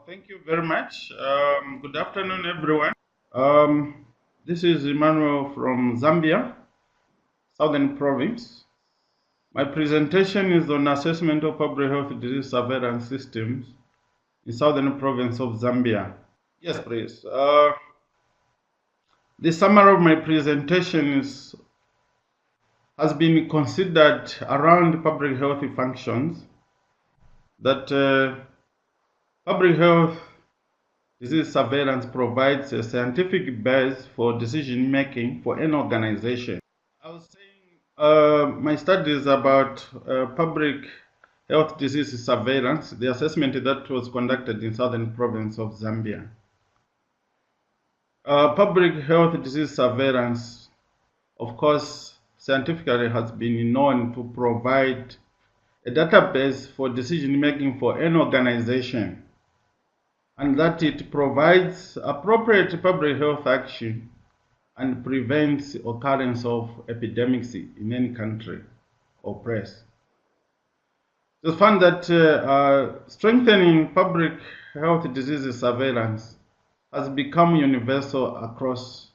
Thank you very much. Good afternoon, everyone. Um, this is Emmanuel from Zambia, Southern Province. My presentation is on assessment of public health disease surveillance systems in Southern Province of Zambia. Yes, please. The summary of my presentation has been considered around public health functions that public health disease surveillance provides a scientific base for decision making for any organization. I was saying my studies about public health disease surveillance, the assessment that was conducted in Southern Province of Zambia. Public health disease surveillance, of course, scientifically has been known to provide a database for decision making for any organization, and that it provides appropriate public health action and prevents occurrence of epidemics in any country or place. It is found that strengthening public health disease surveillance has become universal across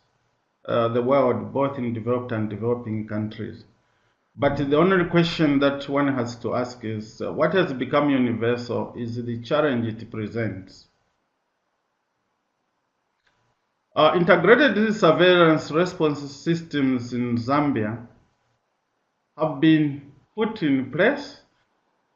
the world, both in developed and developing countries. But the only question that one has to ask is what has become universal is the challenge it presents. Integrated disease surveillance response systems in Zambia have been put in place,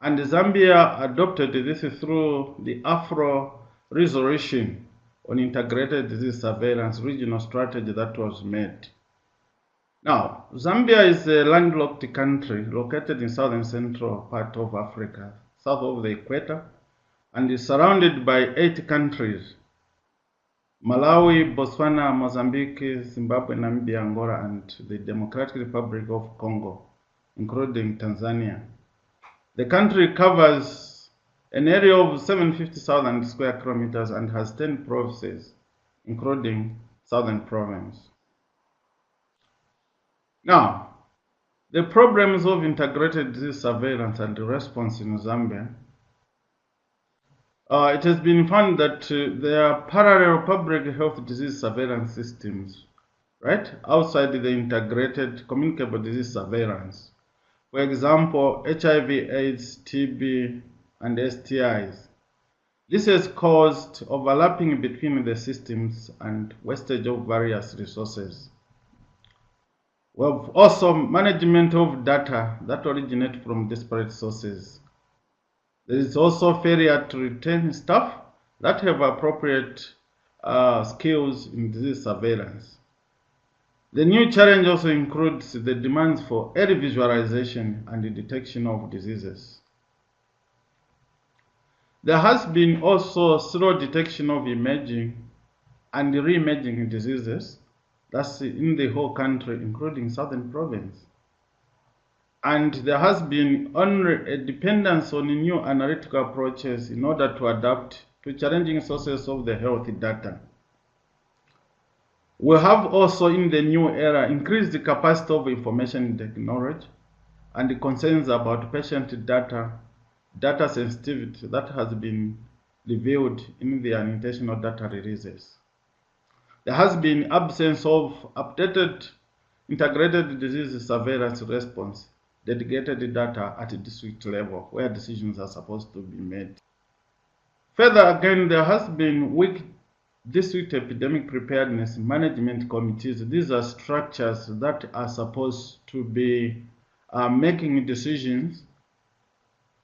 and Zambia adopted this through the Afro resolution on integrated disease surveillance regional strategy that was made. Now, Zambia is a landlocked country located in southern central part of Africa, south of the equator, and is surrounded by 8 countries: Malawi, Botswana, Mozambique, Zimbabwe, Namibia, Angola, and the Democratic Republic of Congo, including Tanzania. The country covers an area of 750,000 square kilometers and has 10 provinces, including Southern Province. Now, the problems of integrated disease surveillance and response in Zambia. It has been found that there are parallel public health disease surveillance systems, right, outside the integrated communicable disease surveillance. For example, HIV/AIDS, TB, and STIs. This has caused overlapping between the systems and wastage of various resources. We have also management of data that originate from disparate sources. There is also failure to retain staff that have appropriate skills in disease surveillance. The new challenge also includes the demands for early visualization and the detection of diseases. There has been also slow detection of emerging and re-emerging diseases, that's in the whole country, including Southern Province. And there has been only a dependence on new analytical approaches in order to adapt to challenging sources of the health data. We have also in the new era increased the capacity of information technology and the concerns about patient data sensitivity that has been revealed in the international data releases. There has been absence of updated integrated disease surveillance response, dedicated data at a district level where decisions are supposed to be made. Further again, there has been weak district epidemic preparedness management committees. These are structures that are supposed to be making decisions,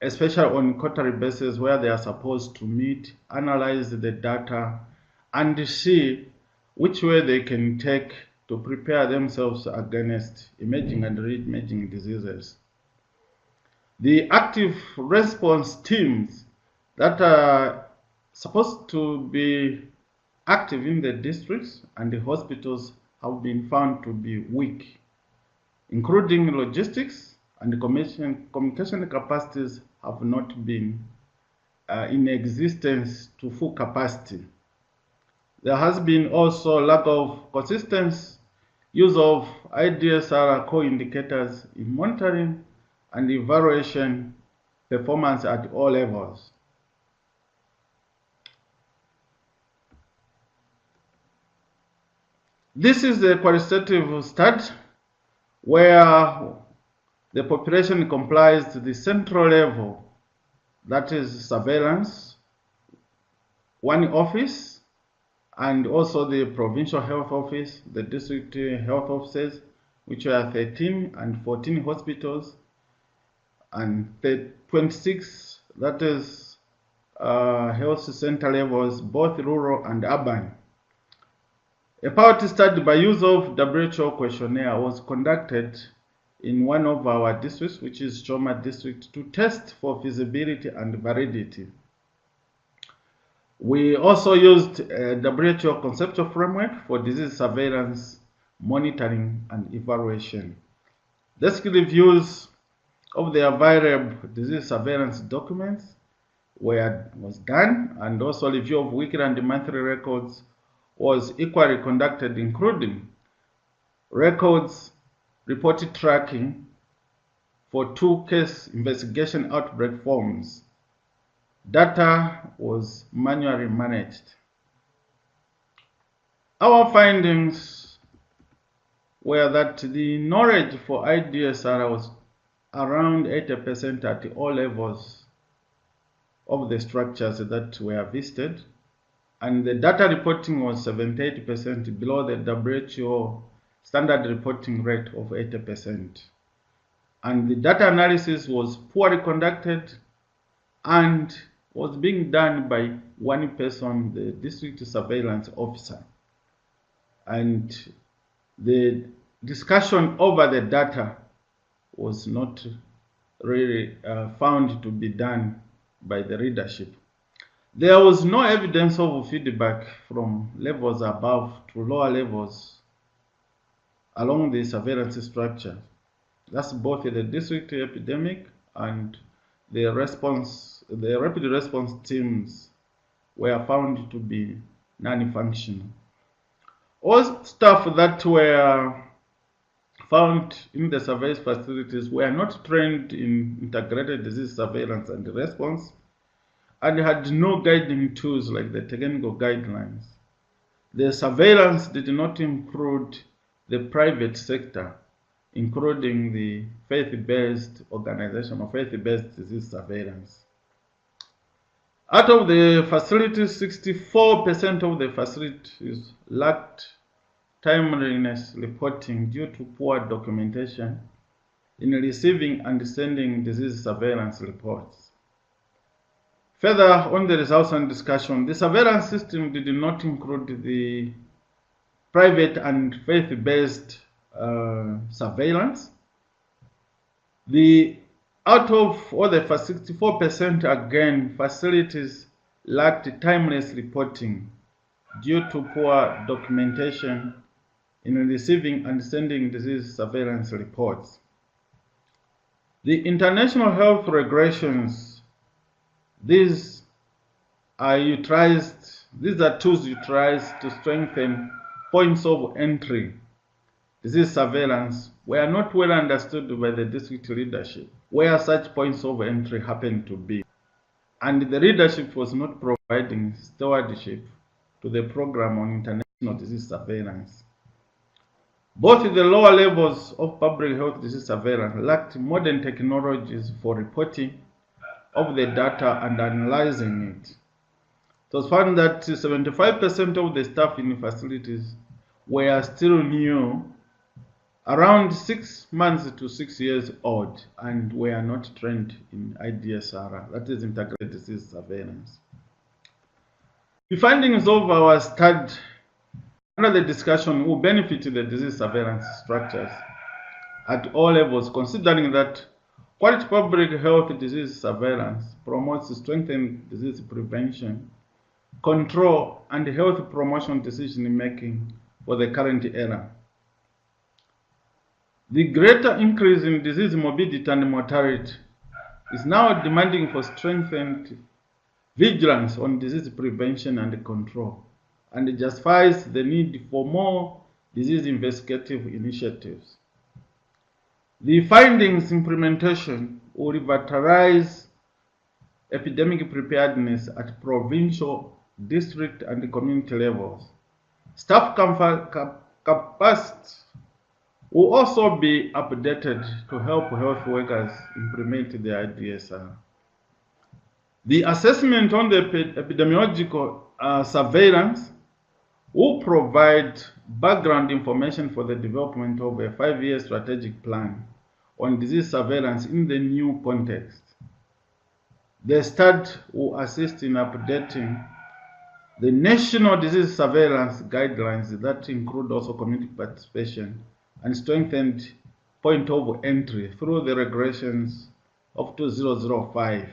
especially on quarterly basis, where they are supposed to meet, analyze the data, and see which way they can take to prepare themselves against emerging and re-emerging diseases. The active response teams that are supposed to be active in the districts and the hospitals have been found to be weak, including logistics, and the communication capacities have not been in existence to full capacity. There has been also lack of consistent use of IDSR co-indicators in monitoring and evaluation performance at all levels. This is a qualitative study where the population comprised the central level, that is surveillance, one office, and also the provincial health office, the district health offices, which were 13 and 14 hospitals, and 26, that is health center levels, both rural and urban. A pilot study by use of WHO questionnaire was conducted in one of our districts, which is Kooma district, to test for feasibility and validity. We also used a WHO conceptual framework for disease surveillance, monitoring, and evaluation. Desk reviews of the available disease surveillance documents was done, and also review of weekly and monthly records was equally conducted, including records reported tracking for 2 case investigation outbreak forms. Data was manually managed. Our findings were that the knowledge for IDSR was around 80% at all levels of the structures that were visited, and the data reporting was 78% below the WHO standard reporting rate of 80%. And the data analysis was poorly conducted and was being done by one person, the district surveillance officer. And the discussion over the data was not really found to be done by the leadership. There was no evidence of feedback from levels above to lower levels along the surveillance structure. That's both the district epidemic and the rapid response teams were found to be non-functional. All staff that were found in the surveillance facilities were not trained in integrated disease surveillance and response, and had no guiding tools like the technical guidelines. The surveillance did not include the private sector, including the faith-based organization or faith-based disease surveillance. Out of the facilities, 64% of the facilities lacked timeliness reporting due to poor documentation in receiving and sending disease surveillance reports. Further, on the results and discussion, the surveillance system did not include the private and faith-based surveillance. Out of all the 64%, again, facilities lacked timeless reporting due to poor documentation in receiving and sending disease surveillance reports. The international health regulations, these are tools utilized to strengthen points of entry. Disease surveillance were not well understood by the district leadership where such points of entry happened to be, and the leadership was not providing stewardship to the program on international disease surveillance. Both the lower levels of public health disease surveillance lacked modern technologies for reporting of the data and analyzing it. It was found that 75% of the staff in facilities were still new, around 6 months to 6 years old, and were not trained in IDSR, that is integrated disease surveillance. The findings of our study under the discussion will benefit the disease surveillance structures at all levels, considering that quality public health disease surveillance promotes strengthened disease prevention, control, and health promotion decision-making for the current era. The greater increase in disease morbidity and mortality is now demanding for strengthened vigilance on disease prevention and control, and it justifies the need for more disease investigative initiatives. The findings implementation will revitalize epidemic preparedness at provincial, district, and community levels. Staff capacity will also be updated to help health workers implement the IDSR. The assessment on the epidemiological surveillance will provide background information for the development of a 5-year strategic plan on disease surveillance in the new context. The study will assist in updating the national disease surveillance guidelines that include also community participation and strengthened point of entry through the regulations of 2005.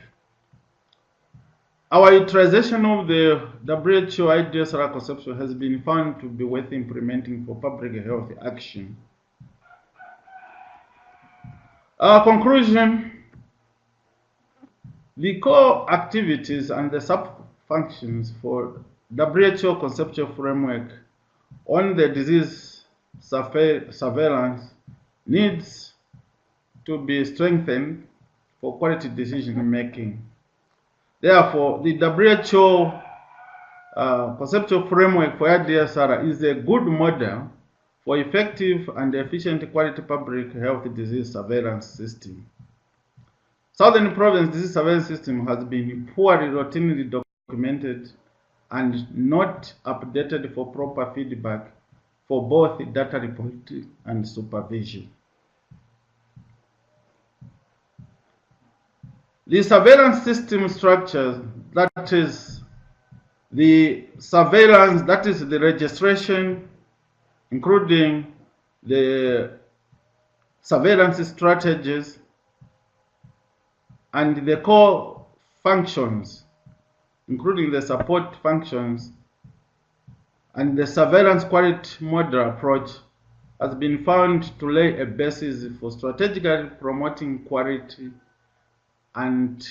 Our utilization of the WHO IDSR conception has been found to be worth implementing for public health action. Our conclusion: the core activities and the sub-functions for WHO conceptual framework on the disease surveillance needs to be strengthened for quality decision making. Therefore, the WHO conceptual framework for IDSR is a good model for effective and efficient quality public health disease surveillance system. Southern Province disease surveillance system has been poorly routinely documented and not updated for proper feedback for both data reporting and supervision. The surveillance system structure, that is the surveillance, that is the registration, including the surveillance strategies and the core functions, including the support functions, and the surveillance quality model approach has been found to lay a basis for strategically promoting quality and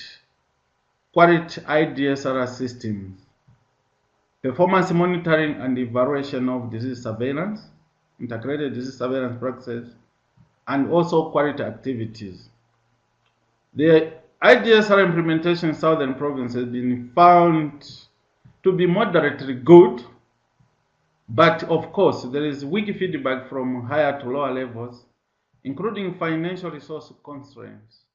quality IDSR systems, performance monitoring and evaluation of disease surveillance, integrated disease surveillance practices, and also quality activities. The IDSR implementation in Southern Province has been found to be moderately good, but of course there is weak feedback from higher to lower levels, including financial resource constraints.